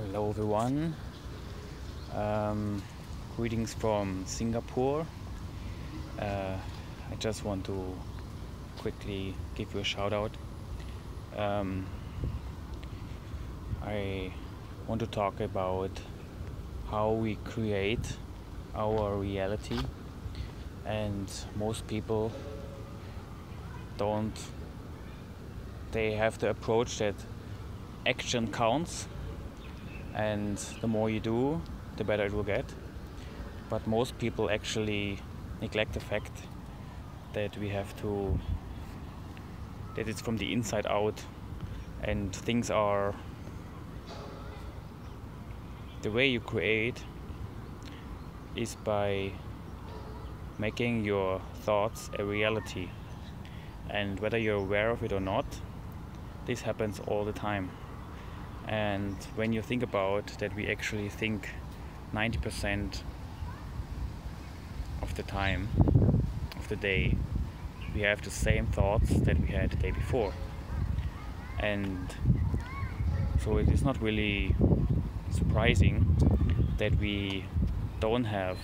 Hello everyone, greetings from Singapore. I just want to quickly give you a shout out. I want to talk about how we create our reality, and most people don't. They have the approach that action counts, and the more you do, the better it will get. But most people actually neglect the fact that that it's from the inside out, and things are the way you create is by making your thoughts a reality. And whether you're aware of it or not, this happens all the time. And when you think about that, we actually think 90% of the time of the day we have the same thoughts that we had the day before. And so it is not really surprising that we don't have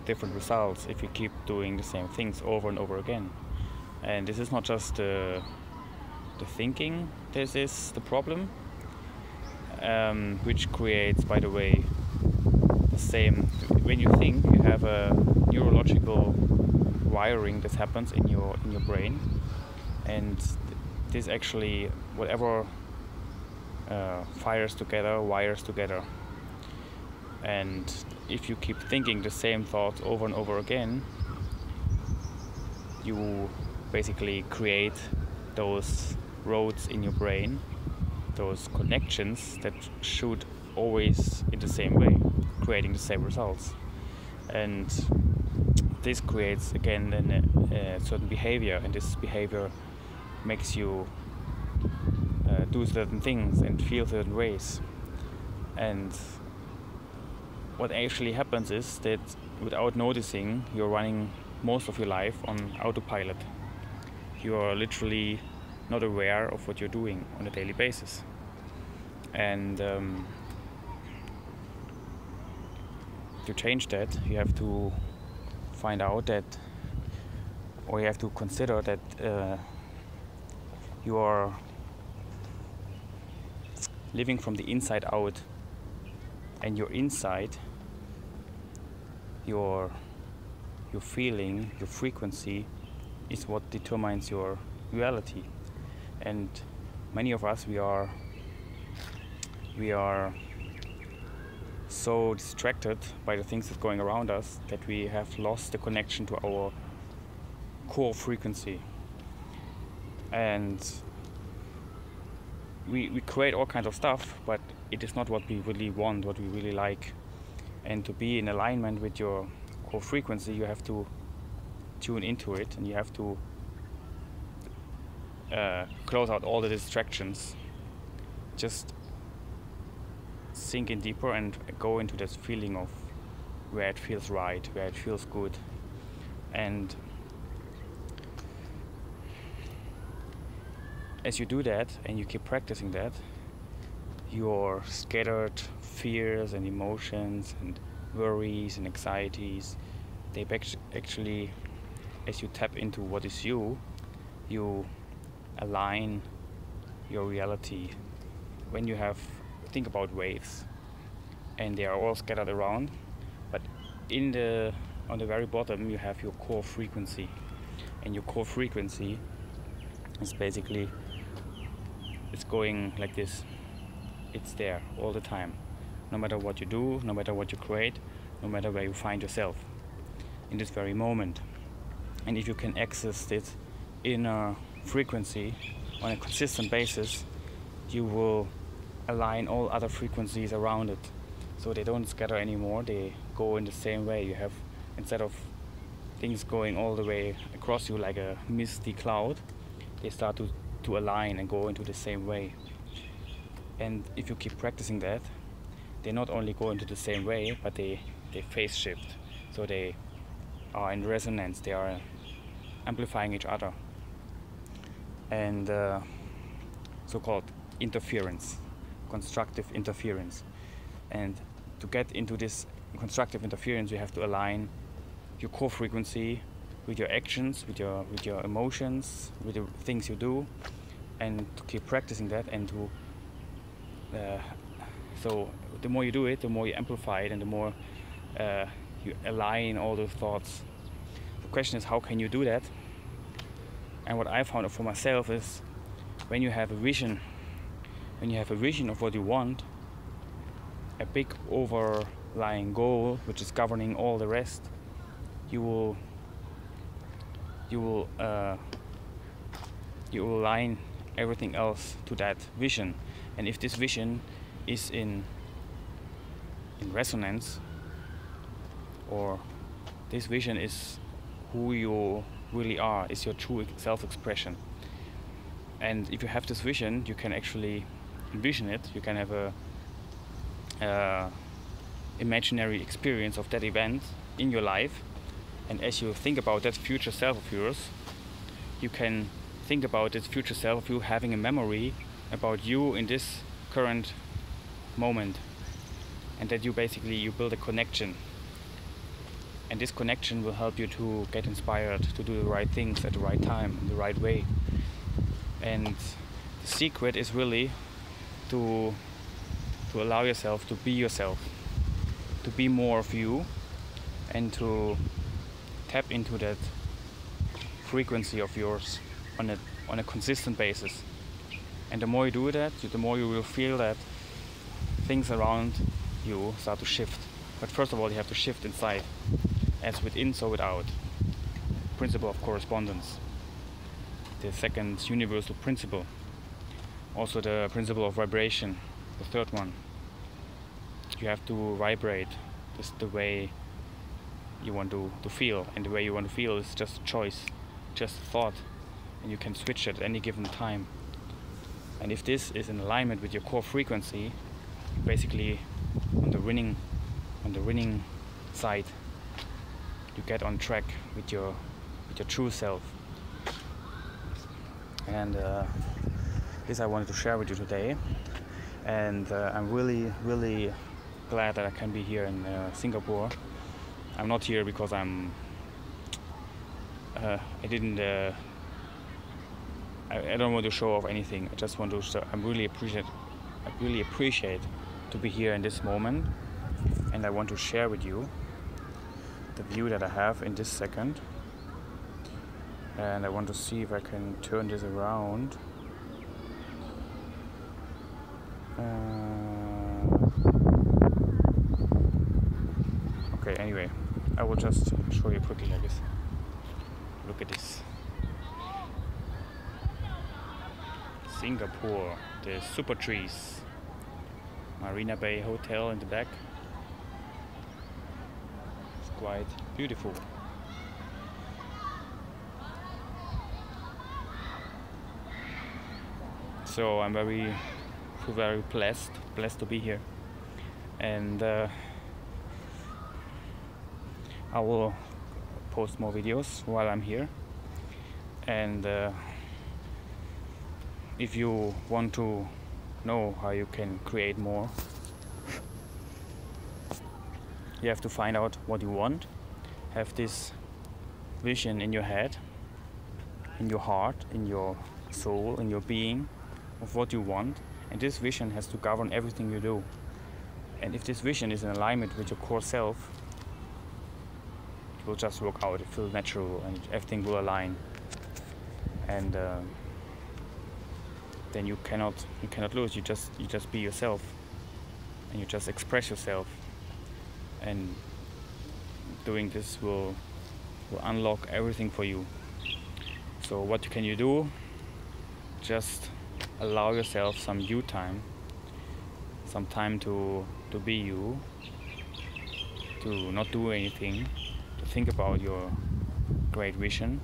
different results if we keep doing the same things over and over again. And this is not just the thinking, this is the problem, which creates, by the way, the same. When you think, you have a neurological wiring that happens in your brain, and this actually, whatever wires together. And if you keep thinking the same thoughts over and over again, you basically create those roads in your brain, those connections that should always in the same way, creating the same results. And this creates again a certain behavior, and this behavior makes you do certain things and feel certain ways. And what actually happens is that without noticing, you're running most of your life on autopilot. You are literally not aware of what you're doing on a daily basis. And to change that, you have to find out that, or you have to consider that you are living from the inside out, and your inside, your feeling, your frequency is what determines your reality. And many of us, we are so distracted by the things that's going around us that we have lost the connection to our core frequency. And we create all kinds of stuff, but it is not what we really want, what we really like. And to be in alignment with your core frequency, you have to tune into it, and you have to close out all the distractions. Just sink in deeper and go into this feeling of where it feels right, where it feels good. And as you do that and you keep practicing that, your scattered fears and emotions and worries and anxieties, they actually, as you tap into what is you align your reality. When you think about waves, and they are all scattered around, but on the very bottom you have your core frequency, and your core frequency is basically, it's going like this. It's there all the time, no matter what you do, no matter what you create, no matter where you find yourself in this very moment. And if you can access this inner frequency on a consistent basis, you will align all other frequencies around it, so they don't scatter anymore, they go in the same way. You have, instead of things going all the way across you like a misty cloud, they start to align and go into the same way. And if you keep practicing that, they not only go into the same way, but they phase shift. So they are in resonance, they are amplifying each other. And so-called interference. constructive interference. And to get into this constructive interference, you have to align your core frequency with your actions, with your emotions, with the things you do, and to keep practicing that. And to so the more you do it, the more you amplify it, and the more you align all those thoughts. The question is, how can you do that? And what I found for myself is, when you have a vision of what you want, a big overlying goal which is governing all the rest, you will align everything else to that vision. And if this vision is in resonance, or this vision is who you really are, is your true self-expression, and if you have this vision, you can actually envision it. You can have a imaginary experience of that event in your life, and as you think about that future self of yours, you can think about this future self of you having a memory about you in this current moment, and that you build a connection, and this connection will help you to get inspired to do the right things at the right time, in the right way. And the secret is really to allow yourself to be yourself, to be more of you, and to tap into that frequency of yours on a consistent basis. And the more you do that, the more you will feel that things around you start to shift. But first of all, you have to shift inside, as within, so without. Principle of correspondence. The second universal principle. Also the principle of vibration, the third one. You have to vibrate. This is the way you want to feel, and the way you want to feel is just a choice, just a thought, and you can switch at any given time. And if this is in alignment with your core frequency, basically on the winning side, you get on track with your true self. And this I wanted to share with you today. And I'm really glad that I can be here in Singapore. I'm not here because I don't want to show off anything. I just want to show, I really appreciate to be here in this moment, and I want to share with you the view that I have in this second. And I want to see if I can turn this around. Okay, anyway, I will just show you quickly like this. Look at this. Singapore, the super trees. Marina Bay Hotel in the back. It's quite beautiful. So I'm very blessed to be here, and I will post more videos while I'm here. And if you want to know how you can create more, you have to find out what you want, have this vision in your head, in your heart, in your soul, in your being, of what you want, and this vision has to govern everything you do. And if this vision is in alignment with your core self, it will just work out, it feels natural, and everything will align. And then you cannot lose. You just be yourself, and you just express yourself, and doing this will unlock everything for you. So what can you do? Just allow yourself some you time, some time to be you, to not do anything, to think about your great vision,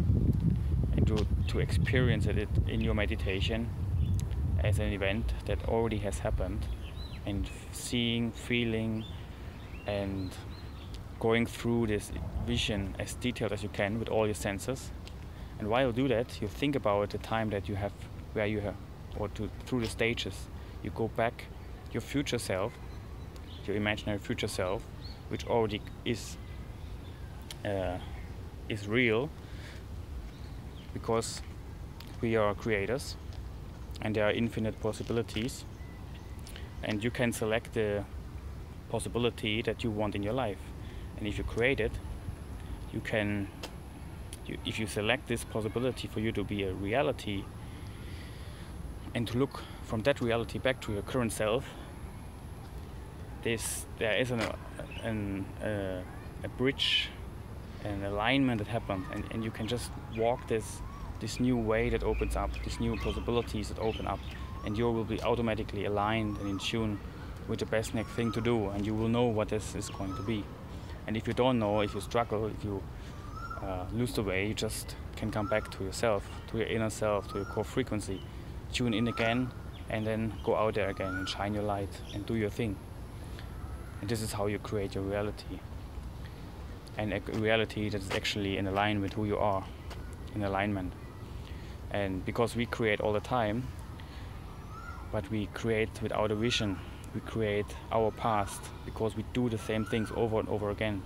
and to experience it in your meditation as an event that already has happened, and seeing, feeling, and going through this vision as detailed as you can with all your senses. And while you do that, you think about the time that you have, where you have, or through the stages. You go back your future self, your imaginary future self, which already is real, because we are creators and there are infinite possibilities, and you can select the possibility that you want in your life. And if you create it, you can, if you select this possibility for you to be a reality and to look from that reality back to your current self, there is a bridge, an alignment that happens, and you can just walk this new way that opens up, these new possibilities that open up, and you will be automatically aligned and in tune with the best next thing to do, and you will know what this is going to be. And if you don't know, if you struggle, if you lose the way, you just can come back to yourself, to your inner self, to your core frequency, tune in again, and then go out there again and shine your light and do your thing. And this is how you create your reality, and a reality that is actually in alignment with who you are, in alignment. And because we create all the time, but we create without a vision, we create our past because we do the same things over and over again.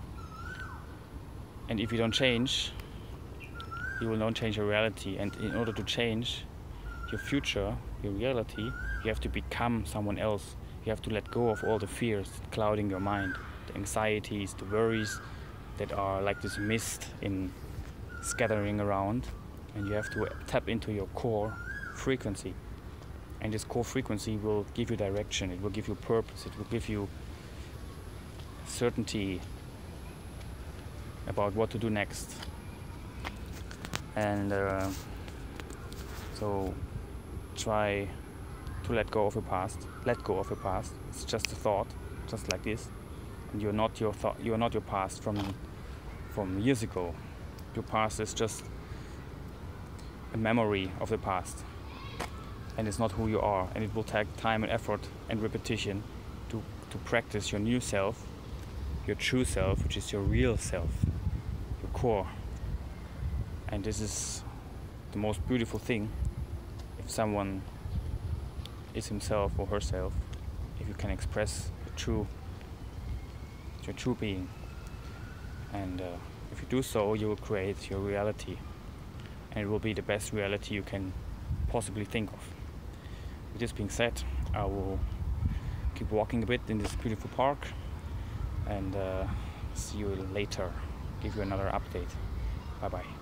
And if you don't change, you will not change your reality. And in order to change your future, your reality, you have to become someone else. You have to let go of all the fears clouding your mind, the anxieties, the worries that are like this mist in scattering around, and you have to tap into your core frequency. And this core frequency will give you direction, it will give you purpose, it will give you certainty about what to do next. And so try to let go of your past. Let go of your past. It's just a thought, just like this. And you're not your thought. You're not your past from years ago. Your past is just a memory of the past, and it's not who you are. And it will take time and effort and repetition to practice your new self, your true self, which is your real self, your core. And this is the most beautiful thing. If someone is himself or herself, if you can express your true being, and if you do so, you will create your reality, and it will be the best reality you can possibly think of. With this being said, I will keep walking a bit in this beautiful park, and see you later, give you another update. Bye bye.